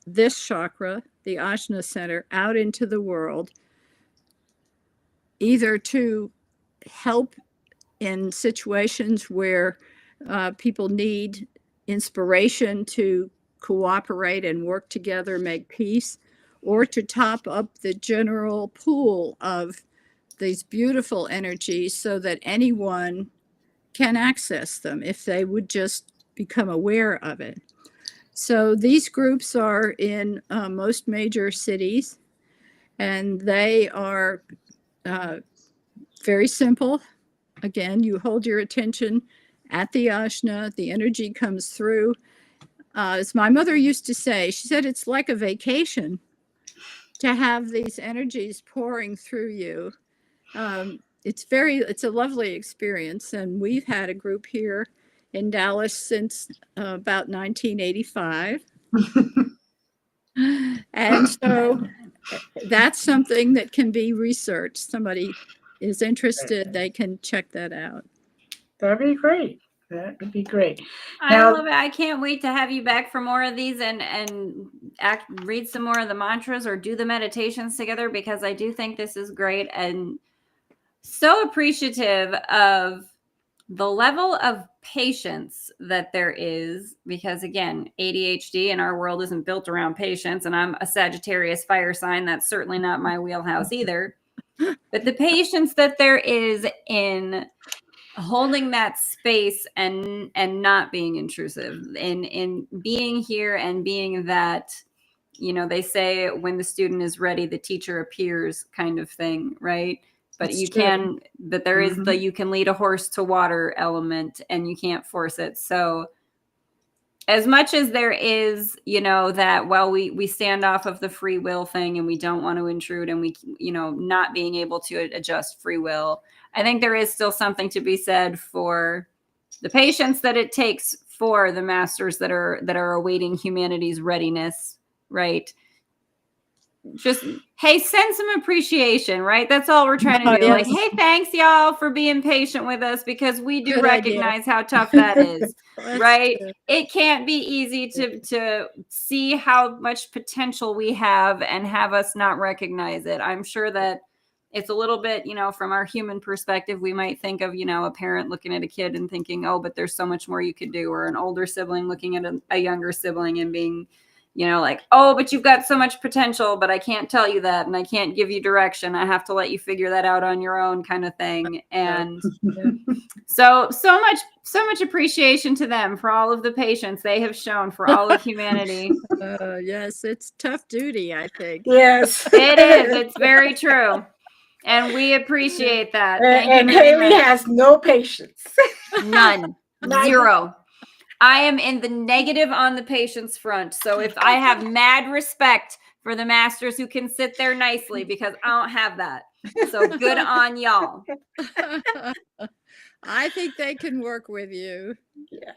Speaker 3: this chakra, the Ajna center, out into the world, either to help in situations where people need inspiration to cooperate and work together, make peace, or to top up the general pool of these beautiful energies so that anyone can access them if they would just become aware of it. So these groups are in most major cities, and they are very simple. Again, you hold your attention at the ajna, the energy comes through. As my mother used to say, she said it's like a vacation to have these energies pouring through you. It's a lovely experience, and we've had a group here in Dallas since about 1985. And so that's something that can be researched. Somebody is interested, they can check that out.
Speaker 1: That'd be great. That would be great.
Speaker 2: I love it. I can't wait to have you back for more of these and read some more of the mantras or do the meditations together, because I do think this is great and so appreciative of the level of patience that there is, because again, ADHD in our world isn't built around patience, and I'm a Sagittarius fire sign. That's certainly not my wheelhouse either. But the patience that there is in holding that space and not being intrusive, in being here and being that, they say when the student is ready, the teacher appears kind of thing, right? But there is the you can lead a horse to water element, and you can't force it. So as much as there is, that, well, we stand off of the free will thing and we don't want to intrude, and we, not being able to adjust free will, I think there is still something to be said for the patience that it takes for the masters that are awaiting humanity's readiness, right? Just, hey, send some appreciation, right? That's all we're trying to do.
Speaker 3: Yes.
Speaker 2: Like, hey, thanks y'all for being patient with us, because we do recognize how tough that is, right?
Speaker 3: Good.
Speaker 2: It can't be easy to see how much potential we have and have us not recognize it. I'm sure that it's a little bit, from our human perspective, we might think of, a parent looking at a kid and thinking, oh, but there's so much more you could do, or an older sibling looking at a younger sibling and being, like, oh, but you've got so much potential, but I can't tell you that, and I can't give you direction. I have to let you figure that out on your own, kind of thing. And so much appreciation to them for all of the patience they have shown for all of humanity.
Speaker 3: Yes, it's tough duty, I think.
Speaker 1: Yes,
Speaker 2: It is. It's very true. And we appreciate that.
Speaker 1: And Haleigh has no patience.
Speaker 2: None. Zero. I am in the negative on the patience front. So if I have mad respect for the masters who can sit there nicely, because I don't have that. So good on y'all.
Speaker 3: I think they can work with you.
Speaker 1: Yeah.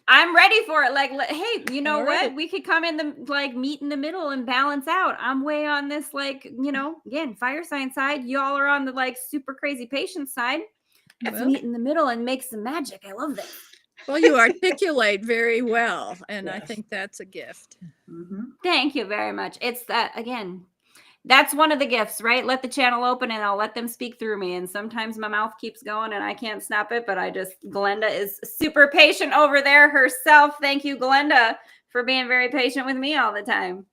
Speaker 2: I'm ready for it. Like, hey, you know
Speaker 3: All
Speaker 2: what?
Speaker 3: right.
Speaker 2: We could come in meet in the middle and balance out. I'm way on this, again, fire sign side. Y'all are on the super crazy patience side. Let's meet in the middle and make some magic. I love that.
Speaker 3: Well, you articulate very well, and
Speaker 1: Yes.
Speaker 3: I think that's a gift.
Speaker 1: Mm-hmm.
Speaker 2: Thank you very much. It's that, again, that's one of the gifts, right? Let the channel open and I'll let them speak through me. And sometimes my mouth keeps going and I can't stop it, but Glenda is super patient over there herself. Thank you, Glenda, for being very patient with me all the time.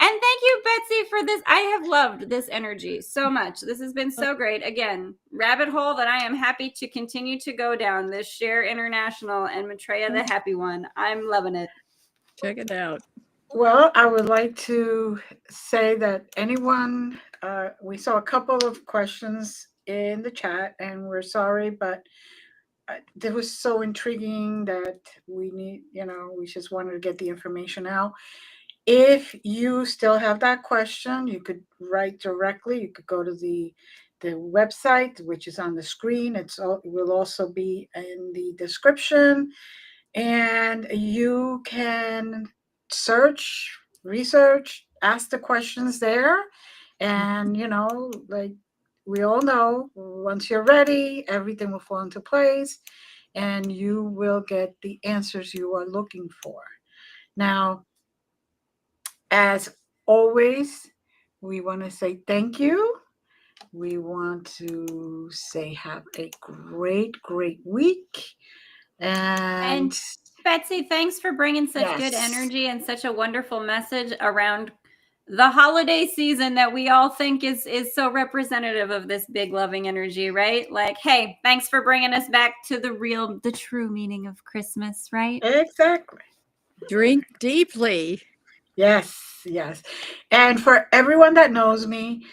Speaker 2: And thank you, Betsy, for this. I have loved this energy so much. This has been so great. Again, rabbit hole that I am happy to continue to go down, this Cher International and Maitreya the Happy One. I'm loving it.
Speaker 3: Check it out.
Speaker 1: Well, I would like to say that anyone, we saw a couple of questions in the chat, and we're sorry, but it was so intriguing that we just wanted to get the information out. If you still have that question, you could write directly. You could go to the website, which is on the screen. It will also be in the description, and you can search, research, ask the questions there. And like we all know, once you're ready, everything will fall into place and you will get the answers you are looking for. Now, as always, we want to say thank you. We want to say have a great, great week. And
Speaker 2: Betsy, thanks for bringing such
Speaker 1: Yes.
Speaker 2: good energy and such a wonderful message around the holiday season that we all think is so representative of this big loving energy, right? Like, hey, thanks for bringing us back to the true meaning of Christmas, right?
Speaker 1: Exactly.
Speaker 3: Drink deeply.
Speaker 1: Yes, yes. And for everyone that knows me,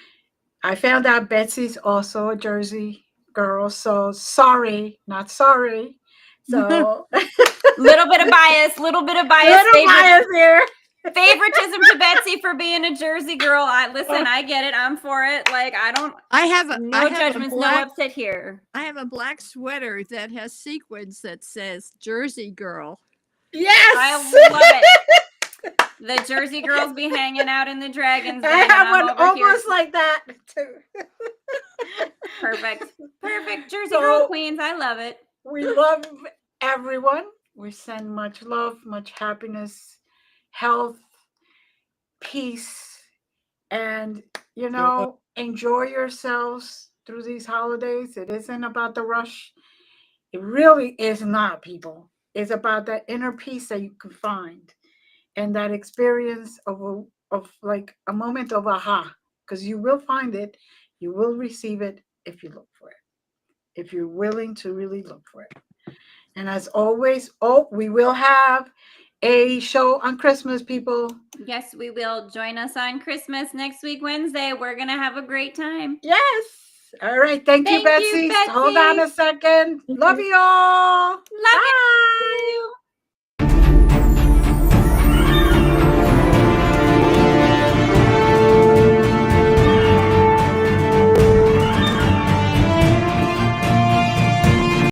Speaker 1: I found out Betsy's also a Jersey girl. So sorry, not sorry. So
Speaker 2: little bit of bias
Speaker 1: little bias here.
Speaker 2: Favoritism to Betsy for being a Jersey girl. I get it. I'm for it. Like,
Speaker 3: I have
Speaker 2: no judgments, no upset here.
Speaker 3: I have a black sweater that has sequins that says Jersey girl.
Speaker 1: Yes.
Speaker 2: I love it. The Jersey girls be hanging out in the Dragons.
Speaker 1: I have one almost like that too.
Speaker 2: Perfect. Jersey girl queens. I love it.
Speaker 1: We love everyone. We send much love, much happiness, health, peace, and enjoy yourselves through these holidays. It isn't about the rush. It really is not, people. It's about that inner peace that you can find and that experience of like a moment of aha, because you will find it. You will receive it if you look for it, if you're willing to really look for it. And as always, we will have a show on Christmas, people.
Speaker 2: Yes, we will. Join us on Christmas next week, Wednesday. We're going to have a great time.
Speaker 1: Yes. All right. Thank you, Betsy. Hold on a second. Love you all.
Speaker 2: Love you.